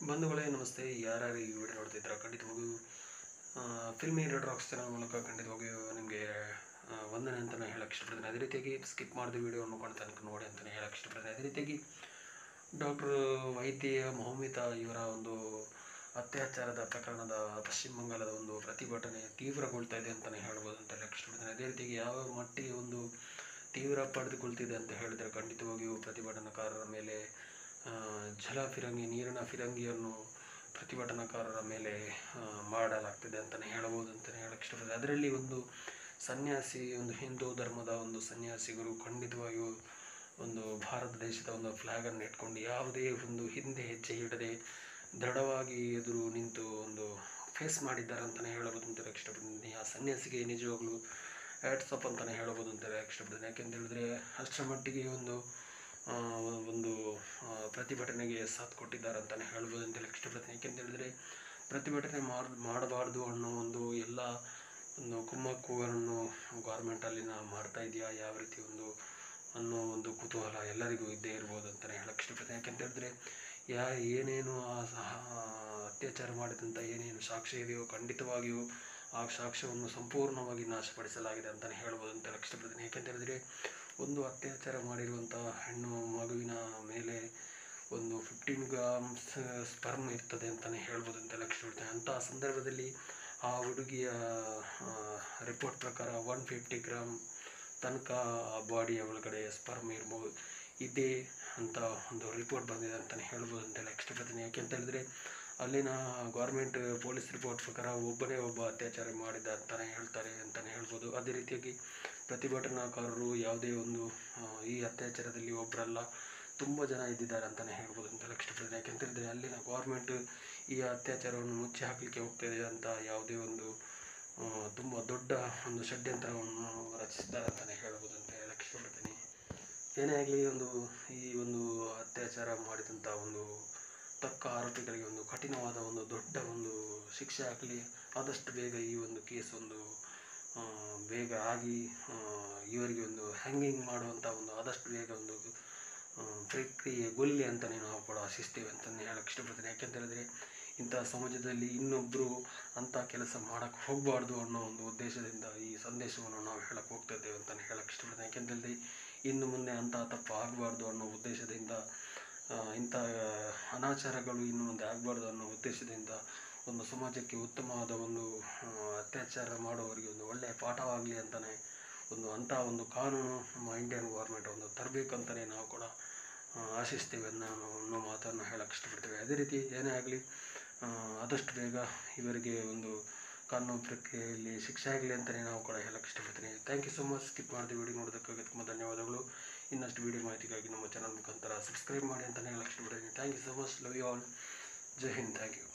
ಬಂಧುಗಳೇ ನಮಸ್ತೆ. ಯಾರ್ಯಾರು ಈ ವಿಡಿಯೋ ನೋಡ್ತಿದ್ದೀರಾ ಖಂಡಿತವಾಗಿಯೂ ಫಿಲ್ಮಿ ರೆಡ್ ರಾಕ್ಸ್ ಚಾನಲ್ ಮೂಲಕ ಖಂಡಿತವಾಗಿಯೂ ನಿಮಗೆ ವಂದನೆ ಅಂತಲೇ ಹೇಳಕ್ಕೆ ಇಷ್ಟಪಡ್ತೀನಿ. ಅದೇ ರೀತಿಯಾಗಿ ಸ್ಕಿಪ್ ಮಾಡಿದ ವಿಡಿಯೋವನ್ನು ಕೊಂಡು ತನಕ ನೋಡಿ ಅಂತಲೇ ಹೇಳಕ್ಕೆ ಇಷ್ಟಪಡ್ತೀನಿ. ಅದೇ ರೀತಿಯಾಗಿ ಡಾಕ್ಟರ್ ವೈದ್ಯ ಮೌಮಿತಾ ಇವರ ಒಂದು ಅತ್ಯಾಚಾರದ ಪ್ರಕರಣದ ಪಶ್ಚಿಮ ಬಂಗಾಳದ ಒಂದು ಪ್ರತಿಭಟನೆ ತೀವ್ರಗೊಳ್ತಾ ಇದೆ ಅಂತಲೇ ಹೇಳ್ಬೋದು ಅಂತ ಹೇಳಕ್ಕೆ ಇಷ್ಟಪಡ್ತೀನಿ. ಅದೇ ರೀತಿಯಾಗಿ ಯಾವ ಮಟ್ಟಿಗೆ ಒಂದು ತೀವ್ರ ಪಡೆದುಕೊಳ್ತಿದೆ ಅಂತ ಹೇಳಿದರೆ ಖಂಡಿತವಾಗಿಯೂ ಪ್ರತಿಭಟನಾಕಾರರ ಮೇಲೆ ಜಲ ನೀರಿನ ಫಿರಂಗಿಯನ್ನು ಪ್ರತಿಭಟನಾಕಾರರ ಮೇಲೆ ಮಾಡಲಾಗ್ತಿದೆ ಅಂತಲೇ ಹೇಳ್ಬೋದು ಅಂತಲೇ ಹೇಳಕ್ಕೆ ಇಷ್ಟಪಡ್ತೀನಿ. ಅದರಲ್ಲಿ ಒಂದು ಸನ್ಯಾಸಿ, ಒಂದು ಹಿಂದೂ ಧರ್ಮದ ಒಂದು ಸನ್ಯಾಸಿಗರು ಖಂಡಿತವಾಗಿಯೂ ಒಂದು ಭಾರತ ದೇಶದ ಒಂದು ಫ್ಲ್ಯಾಗನ್ನು ಇಟ್ಕೊಂಡು ಯಾವುದೇ ಒಂದು ಹಿಂದೆ ಹೆಜ್ಜೆ ಇಡದೆ ದೃಢವಾಗಿ ಎದುರು ನಿಂತು ಒಂದು ಫೇಸ್ ಮಾಡಿದ್ದಾರೆ ಅಂತಲೇ ಹೇಳ್ಬೋದು ಅಂತ ಹೇಳಕ್ಕೆ ಇಷ್ಟಪಡ್ತೀನಿ. ಆ ಸನ್ಯಾಸಿಗೆ ನಿಜವಾಗ್ಲೂ ಹ್ಯಾಟ್ಸ್ ಆಫ್ ಅಂತಲೇ ಹೇಳ್ಬೋದು ಅಂತ ಹೇಳಕ್ಕೆ ಇಷ್ಟಪಡ್ತೀನಿ. ಯಾಕೆಂತ ಹೇಳಿದ್ರೆ ಅಷ್ಟರ ಮಟ್ಟಿಗೆ ಒಂದು ಪ್ರತಿಭಟನೆಗೆ ಸಾಥ್ ಕೊಟ್ಟಿದ್ದಾರೆ ಅಂತಲೇ ಹೇಳ್ಬೋದು ಅಂತ ಹೇಳಕ್ಕೆ ಇಷ್ಟಪಡ್ತೀನಿ. ಯಾಕೆಂತ ಹೇಳಿದ್ರೆ ಪ್ರತಿಭಟನೆ ಮಾಡಬಾರ್ದು ಅನ್ನೋ ಒಂದು ಎಲ್ಲ ಒಂದು ಕುಮ್ಮಕ್ಕುಗಳನ್ನು ಗೌರ್ಮೆಂಟಲ್ಲಿನ ಮಾಡ್ತಾ ಇದೆಯಾ ಯಾವ ರೀತಿ ಅನ್ನೋ ಒಂದು ಕುತೂಹಲ ಎಲ್ಲರಿಗೂ ಇದ್ದೇ ಇರ್ಬೋದು ಅಂತಲೇ ಹೇಳಕ್ಕೆ ಇಷ್ಟಪಡ್ತೀನಿ. ಯಾಕೆಂತ ಹೇಳಿದ್ರೆ ಏನೇನು ಅತ್ಯಾಚಾರ ಮಾಡಿದಂಥ ಏನೇನು ಸಾಕ್ಷ್ಯ ಇದೆಯೋ ಖಂಡಿತವಾಗಿಯೂ ಆ ಸಾಕ್ಷ್ಯವನ್ನು ಸಂಪೂರ್ಣವಾಗಿ ನಾಶಪಡಿಸಲಾಗಿದೆ ಅಂತಲೇ ಹೇಳ್ಬೋದು ಅಂತ ಹೇಳಕ್ಕೆ ಇಷ್ಟಪಡ್ತೀನಿ. ಯಾಕೆಂತ ಹೇಳಿದ್ರೆ ಒಂದು ಅತ್ಯಾಚಾರ ಮಾಡಿರುವಂಥ ಹೆಣ್ಣು ಮಗುವಿನ ಮೇಲೆ ಒಂದು 15 ಗ್ರಾಮ್ಸ್ ಸ್ಪರ್ಮ್ ಇರ್ತದೆ ಅಂತಲೇ ಹೇಳ್ಬೋದು ಅಂತ ಹೇಳಕ್ಕೆ ಇಷ್ಟಪಡ್ತೀನಿ. ಅಂತಹ ಸಂದರ್ಭದಲ್ಲಿ ಆ ಹುಡುಗಿಯ ರಿಪೋರ್ಟ್ ಪ್ರಕಾರ 150 ಗ್ರಾಮ್ ತನಕ ಆ ಬಾಡಿಯ ಒಳಗಡೆ ಸ್ಪರ್ಮ್ ಇದೆ ಅಂತ ಒಂದು ರಿಪೋರ್ಟ್ ಬಂದಿದೆ ಅಂತಲೇ ಹೇಳ್ಬೋದು ಅಂತ ಹೇಳಕ್ಕೆ ಇಷ್ಟಪಡ್ತೀನಿ. ಯಾಕೆಂತ ಹೇಳಿದ್ರೆ ಅಲ್ಲಿನ ಗೌರ್ಮೆಂಟ್ ಪೊಲೀಸ್ ರಿಪೋರ್ಟ್ ಪ್ರಕಾರ ಒಬ್ಬ ಅತ್ಯಾಚಾರ ಮಾಡಿದ ಅಂತಲೇ ಹೇಳ್ತಾರೆ ಅಂತಲೇ ಹೇಳ್ಬೋದು. ಅದೇ ರೀತಿಯಾಗಿ ಪ್ರತಿಭಟನಾಕಾರರು ಯಾವುದೇ ಒಂದು ಈ ಅತ್ಯಾಚಾರದಲ್ಲಿ ಒಬ್ಬರಲ್ಲ ತುಂಬ ಜನ ಇದ್ದಿದ್ದಾರೆ ಅಂತಲೇ ಹೇಳ್ಬೋದು ಅಂತ ಹೇಳಕ್ಕೆ ಇಷ್ಟಪಡ್ತೀನಿ. ಯಾಕೆಂತ ಹೇಳಿದ್ರೆ ಅಲ್ಲಿನ ಗೌರ್ಮೆಂಟ್ ಈ ಅತ್ಯಾಚಾರವನ್ನು ಮುಚ್ಚಿ ಹಾಕಲಿಕ್ಕೆ ಹೋಗ್ತಿದೆ ಅಂತ ಯಾವುದೇ ಒಂದು ತುಂಬ ದೊಡ್ಡ ಒಂದು ಷಡ್ಯಂತ್ರವನ್ನು ರಚಿಸಿದ್ದಾರೆ ಅಂತಲೇ ಹೇಳ್ಬೋದು ಅಂತ ಹೇಳಕ್ಕೆ ಇಷ್ಟಪಡ್ತೀನಿ. ಏನೇ ಆಗಲಿ ಈ ಒಂದು ಅತ್ಯಾಚಾರ ಮಾಡಿದಂಥ ಒಂದು ತಕ್ಕ ಆರೋಪಿಗಳಿಗೆ ಒಂದು ಕಠಿಣವಾದ ಒಂದು ದೊಡ್ಡ ಒಂದು ಶಿಕ್ಷೆ ಆಗಲಿ, ಆದಷ್ಟು ಬೇಗ ಈ ಒಂದು ಕೇಸ್ ಬೇಗ ಆಗಿ ಇವರಿಗೆ ಒಂದು ಹ್ಯಾಂಗಿಂಗ್ ಮಾಡುವಂಥ ಒಂದು ಆದಷ್ಟು ಬೇಗ ಒಂದು ಪ್ರಕ್ರಿಯೆಗೊಳ್ಳಿ ಅಂತಲೇ ನಾವು ಕೂಡ ಆಶಿಸ್ತೇವೆ ಅಂತಲೇ ಹೇಳಕ್ಕೆ ಇಷ್ಟಪಡ್ತೀನಿ. ಯಾಕೆಂತ ಹೇಳಿದ್ರೆ ಇಂಥ ಸಮಾಜದಲ್ಲಿ ಇನ್ನೊಬ್ಬರು ಅಂಥ ಕೆಲಸ ಮಾಡೋಕ್ಕೆ ಹೋಗಬಾರ್ದು ಅನ್ನೋ ಒಂದು ಉದ್ದೇಶದಿಂದ ಈ ಸಂದೇಶವನ್ನು ನಾವು ಹೇಳಕ್ಕೆ ಹೋಗ್ತಾ ಇದ್ದೇವೆ ಅಂತಲೇ ಹೇಳಕ್ಕೆ ಇಷ್ಟಪಡ್ತೀನಿ. ಯಾಕೆಂತಂದರೆ ಇನ್ನು ಮುಂದೆ ಅಂಥ ತಪ್ಪು ಆಗಬಾರ್ದು ಅನ್ನೋ ಉದ್ದೇಶದಿಂದ ಇಂಥ ಅನಾಚಾರಗಳು ಇನ್ನು ಮುಂದೆ ಆಗಬಾರ್ದು ಅನ್ನೋ ಉದ್ದೇಶದಿಂದ ಒಂದು ಸಮಾಜಕ್ಕೆ ಉತ್ತಮವಾದ ಒಂದು ಅತ್ಯಾಚಾರ ಮಾಡುವವರಿಗೆ ಒಂದು ಒಳ್ಳೆಯ ಪಾಠವಾಗಲಿ ಅಂತಲೇ ಅಂಥ ಒಂದು ಕಾನೂನು ನಮ್ಮ ಇಂಡಿಯನ್ ಗೌರ್ಮೆಂಟ್ ತರಬೇಕಂತಲೇ ನಾವು ಕೂಡ ಆಶಿಸ್ತೇವೆ ಅನ್ನೋ ಮಾತನ್ನು ಹೇಳಕ್ಕೆ ಇಷ್ಟಪಡ್ತೇವೆ. ಅದೇ ರೀತಿ ಏನೇ ಆಗಲಿ ಆದಷ್ಟು ಬೇಗ ಇವರಿಗೆ ಒಂದು ಕಾನೂನು ಪ್ರಕ್ರಿಯೆಯಲ್ಲಿ ಶಿಕ್ಷೆ ಆಗಲಿ ಅಂತಲೇ ನಾವು ಕೂಡ ಹೇಳಕ್ಕೆ ಇಷ್ಟಪಡ್ತೀನಿ. Thank you so much. ಸ್ಕಿಪ್ ಮಾಡಿದ ವಿಡಿಯೋ ನೋಡೋದಕ್ಕಾಗಿ ತುಂಬ ಧನ್ಯವಾದಗಳು. ಇನ್ನಷ್ಟು ವಿಡಿಯೋ ಮಾಹಿತಿಗಾಗಿ ನಮ್ಮ ಚಾನಲ್ ಮುಖಾಂತರ ಸಬ್ಸ್ಕ್ರೈಬ್ ಮಾಡಿ ಅಂತಲೇ ಹೇಳಕ್ಕೆ ಇಷ್ಟಪಡ್ತೀನಿ. Thank you so much. Love you all. Jai Hind. Thank you.